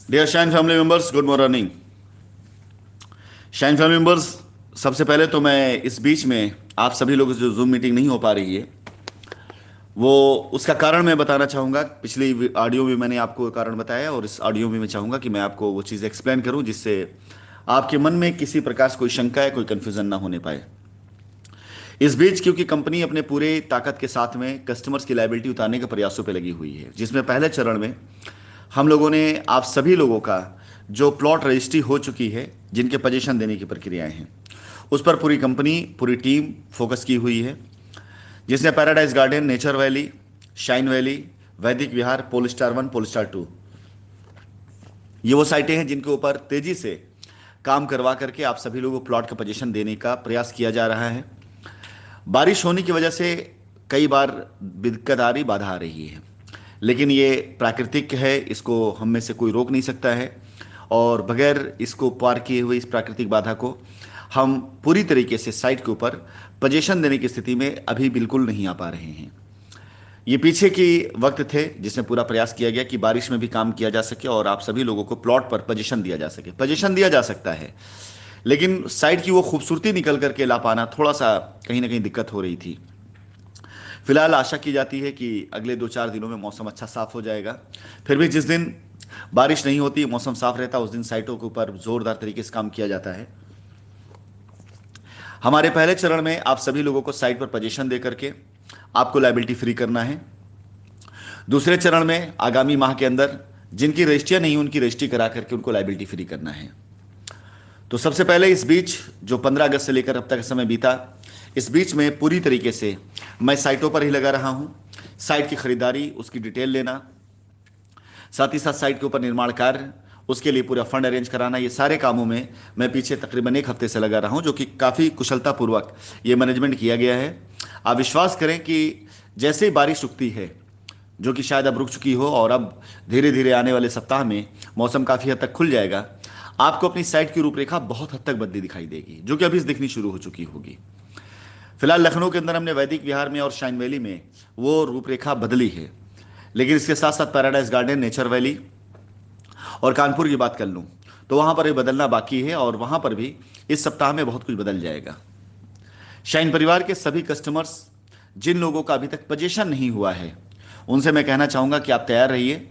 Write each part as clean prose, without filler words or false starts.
Dear shine family members, good morning. Shine family members, सबसे पहले तो मैं इस बीच में आप सभी लोगों से जो जूम मीटिंग नहीं हो पा रही है, वो उसका कारण मैं बताना चाहूँगा। पिछली ऑडियो में मैंने आपको कारण बताया और इस ऑडियो में मैं चाहूँगा कि मैं आपको वो चीज़ एक्सप्लेन करूँ जिससे आपके मन में किसी प्रकार से कोई शंका या कोई कन्फ्यूज़न ना होने पाए। इस बीच क्योंकि कंपनी अपने पूरे ताकत के साथ में कस्टमर्स की लायबिलिटी उतारने के प्रयासों पे लगी हुई है, जिसमें पहले चरण में हम लोगों ने आप सभी लोगों का जो प्लॉट रजिस्ट्री हो चुकी है, जिनके पोजीशन देने की प्रक्रियाएं हैं, उस पर पूरी कंपनी पूरी टीम फोकस की हुई है, जिसने paradise garden, nature valley, shine valley, वैदिक विहार, पोलस्टार 1, पोलस्टार 2, ये वो साइटें हैं जिनके ऊपर तेजी से काम करवा करके आप सभी लोगों को प्लॉट का पोजीशन देने का प्रयास किया जा रहा है। बारिश होने की वजह से कई बार दिक्कत आ रही, बाधा आ रही है, लेकिन ये प्राकृतिक है, इसको हम में से कोई रोक नहीं सकता है। और बगैर इसको पार किए हुए इस प्राकृतिक बाधा को हम पूरी तरीके से साइट के ऊपर पोजीशन देने की स्थिति में अभी बिल्कुल नहीं आ पा रहे हैं। ये पीछे की वक्त थे जिसमें पूरा प्रयास किया गया कि बारिश में भी काम किया जा सके और आप सभी लोगों को प्लॉट पर पोजीशन दिया जा सके। पोजीशन दिया जा सकता है, लेकिन साइट की वो खूबसूरती निकल करके ला पाना थोड़ा सा कहीं ना कहीं दिक्कत हो रही थी। फिलहाल आशा की जाती है कि अगले 2-4 दिनों में मौसम अच्छा साफ हो जाएगा। फिर भी जिस दिन बारिश नहीं होती, मौसम साफ रहता, उस दिन साइटों के ऊपर जोरदार तरीके से काम किया जाता है। हमारे पहले चरण में आप सभी लोगों को साइट पर पोजीशन दे करके आपको लायबिलिटी फ्री करना है। दूसरे चरण में आगामी माह के अंदर जिनकी रजिस्ट्रियां नहीं, उनकी रजिस्ट्री करा करके उनको लायबिलिटी फ्री करना है। तो सबसे पहले इस बीच जो 15 अगस्त से लेकर अब तक का समय बीता, इस बीच में पूरी तरीके से मैं साइटों पर ही लगा रहा हूं। साइट की खरीदारी, उसकी डिटेल लेना, साथ ही साथ साइट के ऊपर निर्माण कार्य, उसके लिए पूरा फंड अरेंज कराना, ये सारे कामों में मैं पीछे तकरीबन 1 हफ्ते से लगा रहा हूं, जो कि काफ़ी कुशलतापूर्वक ये मैनेजमेंट किया गया है। आप विश्वास करें कि जैसे ही बारिश रुकती है, जो कि शायद अब रुक चुकी हो और अब धीरे धीरे आने वाले सप्ताह में मौसम काफ़ी हद तक खुल जाएगा, आपको अपनी साइट की रूपरेखा बहुत हद तक बदली दिखाई देगी, जो कि अभी से दिखनी शुरू हो चुकी होगी। फिलहाल लखनऊ के अंदर हमने वैदिक विहार में और शाइन वैली में वो रूपरेखा बदली है, लेकिन इसके साथ साथ पैराडाइज गार्डन, नेचर वैली और कानपुर की बात कर लूँ तो वहाँ पर भी बदलना बाकी है और वहाँ पर भी इस सप्ताह में बहुत कुछ बदल जाएगा। शाइन परिवार के सभी कस्टमर्स, जिन लोगों का अभी तक पोजीशन नहीं हुआ है, उनसे मैं कहना चाहूँगा कि आप तैयार रहिए।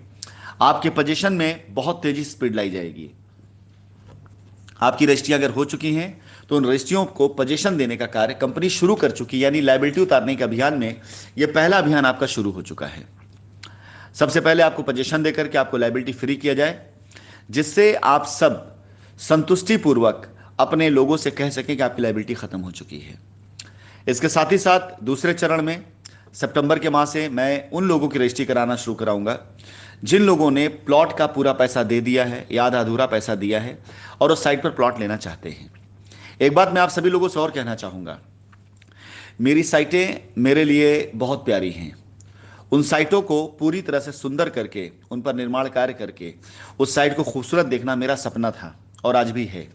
आपके पोजीशन में बहुत तेजी से स्पीड लाई जाएगी। आपकी रजिस्ट्रियां अगर हो चुकी हैं तो उन रजिस्ट्रियों को पोजीशन देने का कार्य कंपनी शुरू कर चुकी है, यानी लायबिलिटी उतारने के अभियान में यह पहला अभियान आपका शुरू हो चुका है। सबसे पहले आपको पोजीशन देकर के आपको लायबिलिटी फ्री किया जाए, जिससे आप सब संतुष्टिपूर्वक अपने लोगों से कह सकें कि आपकी लायबिलिटी खत्म हो चुकी है। इसके साथ ही साथ दूसरे चरण में सितंबर के माह से मैं उन लोगों की रजिस्ट्री कराना शुरू कराऊंगा जिन लोगों ने प्लॉट का पूरा पैसा दे दिया है या आधा अधूरा पैसा दिया है और उस साइट पर प्लॉट लेना चाहते हैं। एक बात मैं आप सभी लोगों से और कहना चाहूँगा, मेरी साइटें मेरे लिए बहुत प्यारी हैं। उन साइटों को पूरी तरह से सुंदर करके, उन पर निर्माण कार्य करके उस साइट को खूबसूरत देखना मेरा सपना था और आज भी है।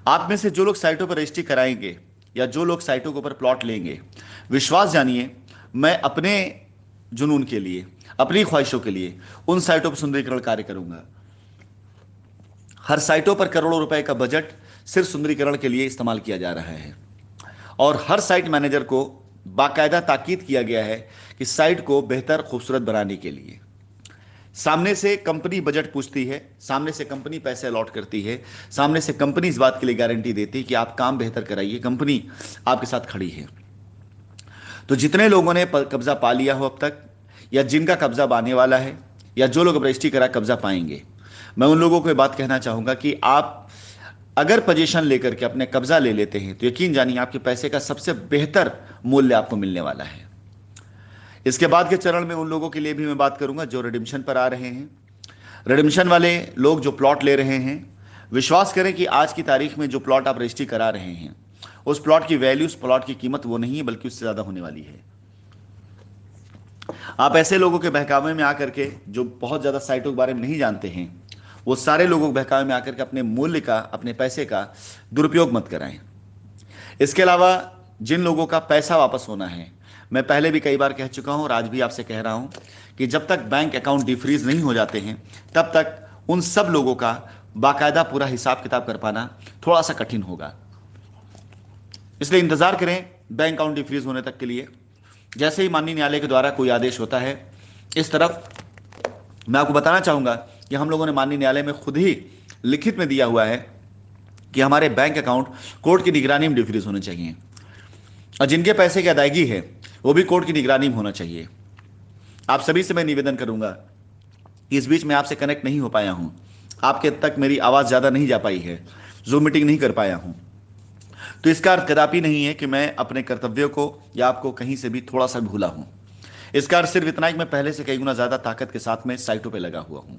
आप में से जो लोग साइटों पर रजिस्ट्री कराएंगे या जो लोग साइटों के ऊपर प्लॉट लेंगे, विश्वास जानिए, मैं अपने जुनून के लिए, अपनी ख्वाहिशों के लिए उन साइटों पर सुंदरीकरण कार्य करूंगा। हर साइटों पर करोड़ों रुपए का बजट सिर्फ सुंदरीकरण के लिए इस्तेमाल किया जा रहा है और हर साइट मैनेजर को बाकायदा ताकीद किया गया है कि साइट को बेहतर खूबसूरत बनाने के लिए सामने से कंपनी बजट पूछती है, सामने से कंपनी पैसे अलॉट करती है, सामने से कंपनी इस बात के लिए गारंटी देती है कि आप काम बेहतर कराइए, कंपनी आपके साथ खड़ी है। तो जितने लोगों ने कब्जा पा लिया हो अब तक, या जिनका कब्जा आने वाला है, या जो लोग अब रजिस्ट्री करा कब्जा पाएंगे, मैं उन लोगों को ये बात कहना चाहूँगा कि आप अगर पोजीशन लेकर के अपने कब्जा ले लेते हैं तो यकीन जानिए आपके पैसे का सबसे बेहतर मूल्य आपको मिलने वाला है। इसके बाद के चरण में उन लोगों के लिए भी मैं बात करूंगा जो रिडिम्पशन पर आ रहे हैं। रिडिम्पशन वाले लोग जो प्लॉट ले रहे हैं, विश्वास करें कि आज की तारीख में जो प्लॉट आप रजिस्ट्री करा रहे हैं, उस प्लॉट की वैल्यू, उस प्लॉट की कीमत वो नहीं है बल्कि उससे ज़्यादा होने वाली है। आप ऐसे लोगों के बहकावे में आकर के, जो बहुत ज़्यादा साइटों के बारे में नहीं जानते हैं, वो सारे लोगों के बहकावे में आकर के अपने मूल्य का, अपने पैसे का दुरुपयोग मत कराएं। इसके अलावा जिन लोगों का पैसा वापस होना है, मैं पहले भी कई बार कह चुका हूं और आज भी आपसे कह रहा हूं कि जब तक बैंक अकाउंट डिफ्रीज नहीं हो जाते हैं तब तक उन सब लोगों का बाकायदा पूरा हिसाब किताब कर पाना थोड़ा सा कठिन होगा। इसलिए इंतजार करें बैंक अकाउंट डिफ्रीज होने तक के लिए। जैसे ही माननीय न्यायालय के द्वारा कोई आदेश होता है, इस तरफ मैं आपको बताना चाहूंगा कि हम लोगों ने माननीय न्यायालय में खुद ही लिखित में दिया हुआ है कि हमारे बैंक अकाउंट कोर्ट की निगरानी में डिफ्रीज होने चाहिए, और जिनके पैसे की अदायगी है वो भी कोर्ट की निगरानी में होना चाहिए। आप सभी से मैं निवेदन करूंगा कि इस बीच में आपसे कनेक्ट नहीं हो पाया हूं, आपके तक मेरी आवाज ज्यादा नहीं जा पाई है, जूम मीटिंग नहीं कर पाया हूं, तो इसका अर्थ कदापि नहीं है कि मैं अपने कर्तव्यों को या आपको कहीं से भी थोड़ा सा भूला हूं। इसका अर्थ सिर्फ इतना ही कि मैं पहले से कई गुना ज्यादा ताकत के साथ में साइटों पे लगा हुआ हूं।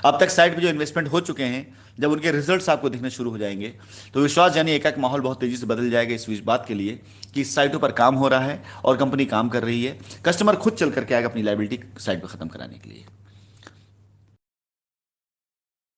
अब तक साइट पे जो इन्वेस्टमेंट हो चुके हैं, जब उनके रिजल्ट्स आपको दिखने शुरू हो जाएंगे तो विश्वास यानी एक माहौल बहुत तेजी से बदल जाएगा इस बात के लिए कि इस साइटों पर काम हो रहा है और कंपनी काम कर रही है। कस्टमर खुद चल करके आएगा अपनी लायबिलिटी साइट पर खत्म कराने के लिए।